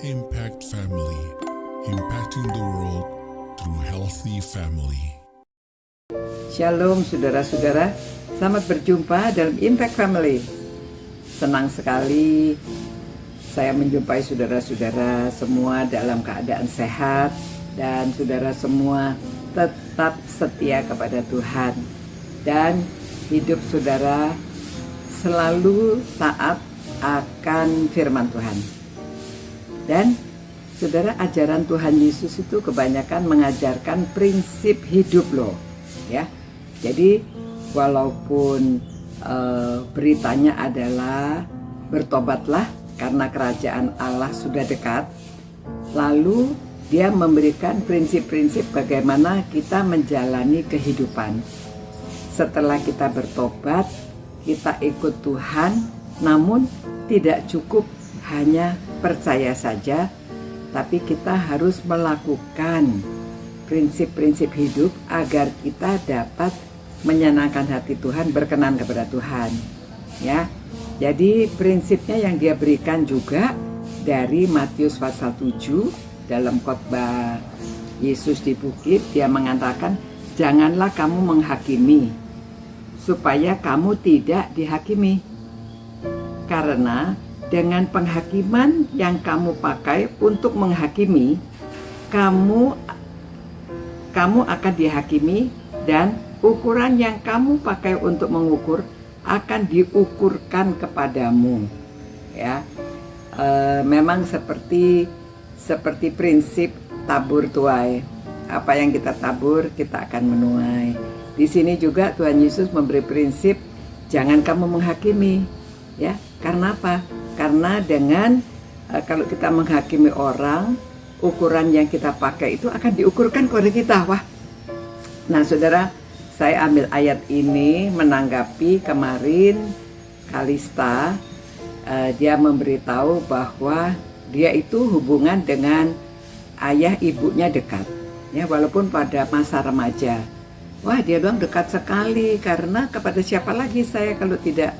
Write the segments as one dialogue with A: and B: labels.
A: Impact Family, impacting the world through healthy family.
B: Shalom saudara-saudara, selamat berjumpa dalam Impact Family. Senang sekali saya menjumpai saudara-saudara semua dalam keadaan sehat dan saudara semua tetap setia kepada Tuhan dan hidup saudara selalu taat akan firman Tuhan. Dan saudara, ajaran Tuhan Yesus itu kebanyakan mengajarkan prinsip hidup loh, ya. Jadi walaupun beritanya adalah bertobatlah karena kerajaan Allah sudah dekat, lalu dia memberikan prinsip-prinsip bagaimana kita menjalani kehidupan. Setelah kita bertobat, kita ikut Tuhan, namun tidak cukup hanya percaya saja, tapi kita harus melakukan prinsip-prinsip hidup agar kita dapat menyenangkan hati Tuhan, berkenan kepada Tuhan, ya. Jadi prinsipnya yang dia berikan juga dari Matius pasal 7 dalam khotbah Yesus di bukit. Dia mengatakan, janganlah kamu menghakimi supaya kamu tidak dihakimi, karena dengan penghakiman yang kamu pakai untuk menghakimi, kamu akan dihakimi, dan ukuran yang kamu pakai untuk mengukur akan diukurkan kepadamu. Ya, memang seperti prinsip tabur tuai. Apa yang kita tabur, kita akan menuai. Di sini juga Tuhan Yesus memberi prinsip, jangan kamu menghakimi. Ya, karena apa? Karena dengan kalau kita menghakimi orang, ukuran yang kita pakai itu akan diukurkan kepada kita. Wah. Nah, saudara, saya ambil ayat ini menanggapi kemarin Kalista, dia memberitahu bahwa dia itu hubungan dengan ayah ibunya dekat, ya, walaupun pada masa remaja. Wah, dia bilang dekat sekali, karena kepada siapa lagi saya kalau tidak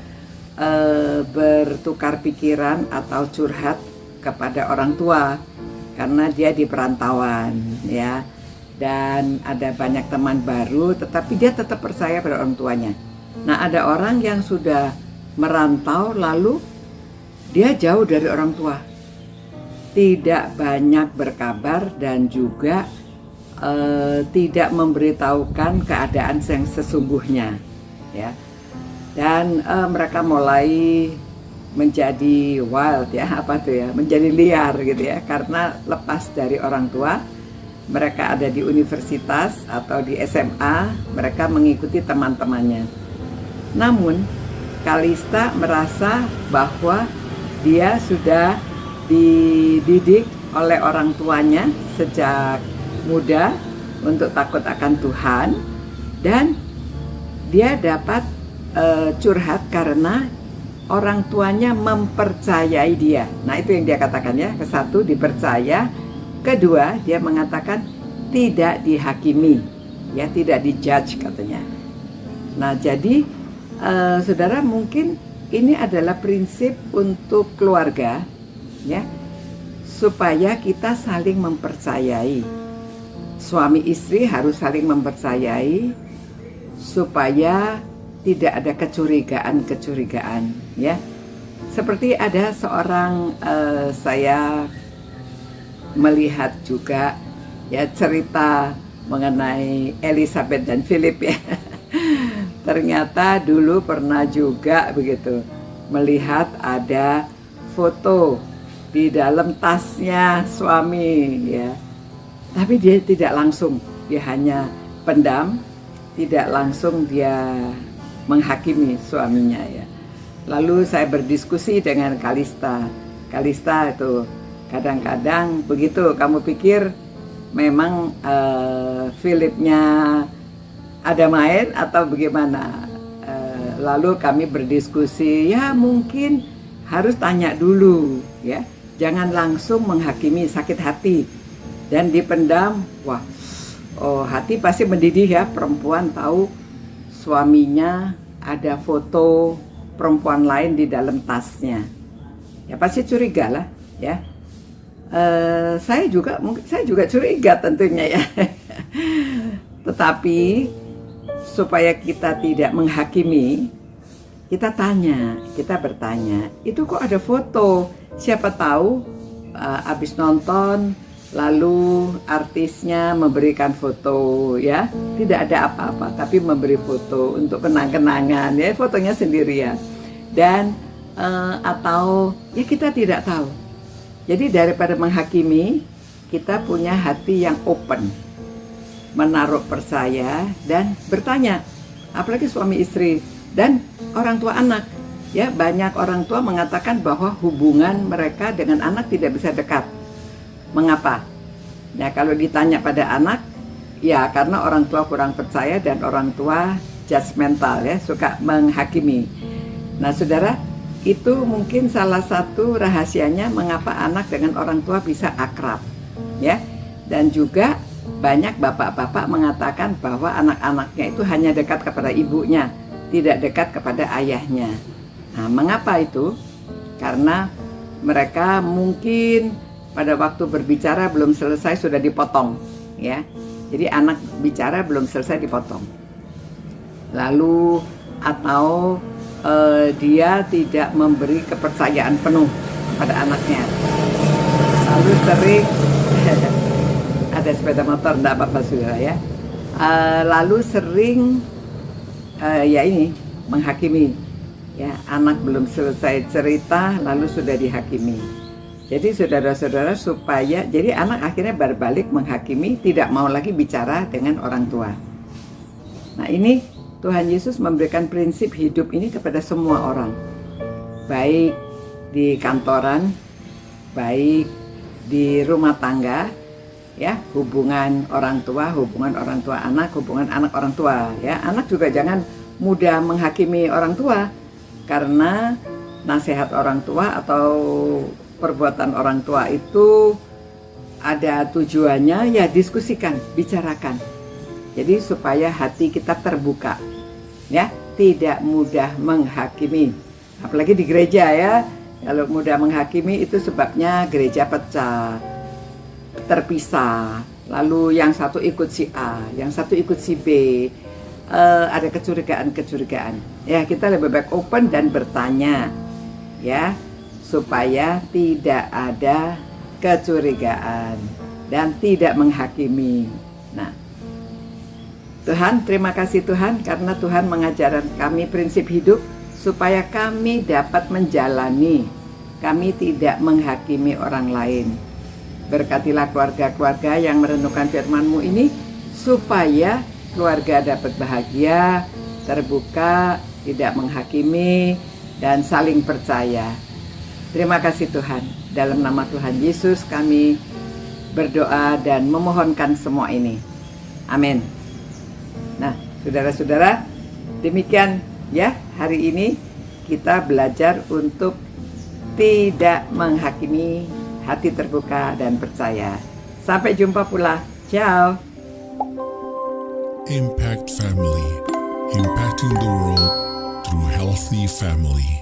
B: bertukar pikiran atau curhat kepada orang tua, karena dia di perantauan, ya, dan ada banyak teman baru, tetapi dia tetap percaya pada orang tuanya. Nah, ada orang yang sudah merantau lalu dia jauh dari orang tua, tidak banyak berkabar dan juga tidak memberitahukan keadaan yang sesungguhnya, ya. Dan mereka mulai menjadi wild, ya, menjadi liar gitu ya, karena lepas dari orang tua. Mereka ada di universitas atau di SMA, mereka mengikuti teman-temannya. Namun Kalista merasa bahwa dia sudah dididik oleh orang tuanya sejak muda untuk takut akan Tuhan, dan dia dapat curhat karena orang tuanya mempercayai dia. Nah, itu yang dia katakan, ya. Satu, dipercaya. Kedua, dia mengatakan tidak dihakimi, ya, tidak dijudge katanya. Nah, jadi saudara, mungkin ini adalah prinsip untuk keluarga, ya, supaya kita saling mempercayai. Suami istri harus saling mempercayai supaya tidak ada kecurigaan, ya. Seperti ada seorang, saya melihat juga, ya, cerita mengenai Elizabeth dan Philip, ya. Ternyata dulu pernah juga begitu melihat ada foto di dalam tasnya suami, ya. Tapi dia tidak langsung, dia hanya pendam, tidak langsung dia menghakimi suaminya, ya. Lalu saya berdiskusi dengan Kalista. Kalista itu kadang-kadang begitu, kamu pikir memang Philipnya ada main atau bagaimana? Lalu kami berdiskusi, ya mungkin harus tanya dulu, ya, jangan langsung menghakimi, sakit hati dan dipendam. Wah, hati pasti mendidih, ya. Perempuan tahu suaminya ada foto perempuan lain di dalam tasnya, ya pasti curiga lah, ya. saya juga curiga tentunya ya. Tetapi supaya kita tidak menghakimi, kita bertanya, itu kok ada foto? Siapa tahu habis nonton lalu artisnya memberikan foto ya, tidak ada apa-apa tapi memberi foto untuk kenang-kenangan ya, fotonya sendirian. Dan atau ya kita tidak tahu. Jadi daripada menghakimi, kita punya hati yang open, menaruh percaya dan bertanya. Apalagi suami istri dan orang tua anak. Ya, banyak orang tua mengatakan bahwa hubungan mereka dengan anak tidak bisa dekat. Mengapa? Nah, kalau ditanya pada anak, ya karena orang tua kurang percaya dan orang tua judgmental ya, suka menghakimi. Nah, saudara, itu mungkin salah satu rahasianya mengapa anak dengan orang tua bisa akrab, ya. Dan juga banyak bapak-bapak mengatakan bahwa anak-anaknya itu hanya dekat kepada ibunya, tidak dekat kepada ayahnya. Nah, mengapa itu? Karena mereka mungkin pada waktu berbicara belum selesai sudah dipotong, ya. Jadi anak bicara belum selesai dipotong. Lalu atau dia tidak memberi kepercayaan penuh pada anaknya. Lalu sering ada sepeda motor, enggak apa-apa saudara ya. Lalu sering ya ini menghakimi. Ya, anak belum selesai cerita lalu sudah dihakimi. Jadi saudara-saudara supaya jadi anak akhirnya berbalik menghakimi, tidak mau lagi bicara dengan orang tua. Nah, ini Tuhan Yesus memberikan prinsip hidup ini kepada semua orang, baik di kantoran, baik di rumah tangga, ya, hubungan orang tua anak, hubungan anak orang tua, ya. Anak juga jangan mudah menghakimi orang tua, karena nasihat orang tua atau perbuatan orang tua itu ada tujuannya, ya diskusikan, bicarakan. Jadi supaya hati kita terbuka, ya, tidak mudah menghakimi. Apalagi di gereja ya, kalau mudah menghakimi itu sebabnya gereja pecah, terpisah. Lalu yang satu ikut si A, yang satu ikut si B, ada kecurigaan. Ya, kita lebih baik open dan bertanya, ya, supaya tidak ada kecurigaan dan tidak menghakimi. Nah, Tuhan, terima kasih Tuhan karena Tuhan mengajarkan kami prinsip hidup supaya kami dapat menjalani, kami tidak menghakimi orang lain. Berkatilah keluarga-keluarga yang merenungkan firman-Mu ini supaya keluarga dapat bahagia, terbuka, tidak menghakimi, dan saling percaya. Terima kasih Tuhan, dalam nama Tuhan Yesus kami berdoa dan memohonkan semua ini. Amin. Nah, saudara-saudara, demikian ya hari ini kita belajar untuk tidak menghakimi, hati terbuka dan percaya. Sampai jumpa pula. Ciao.
A: Impact Family, impacting the world through healthy family.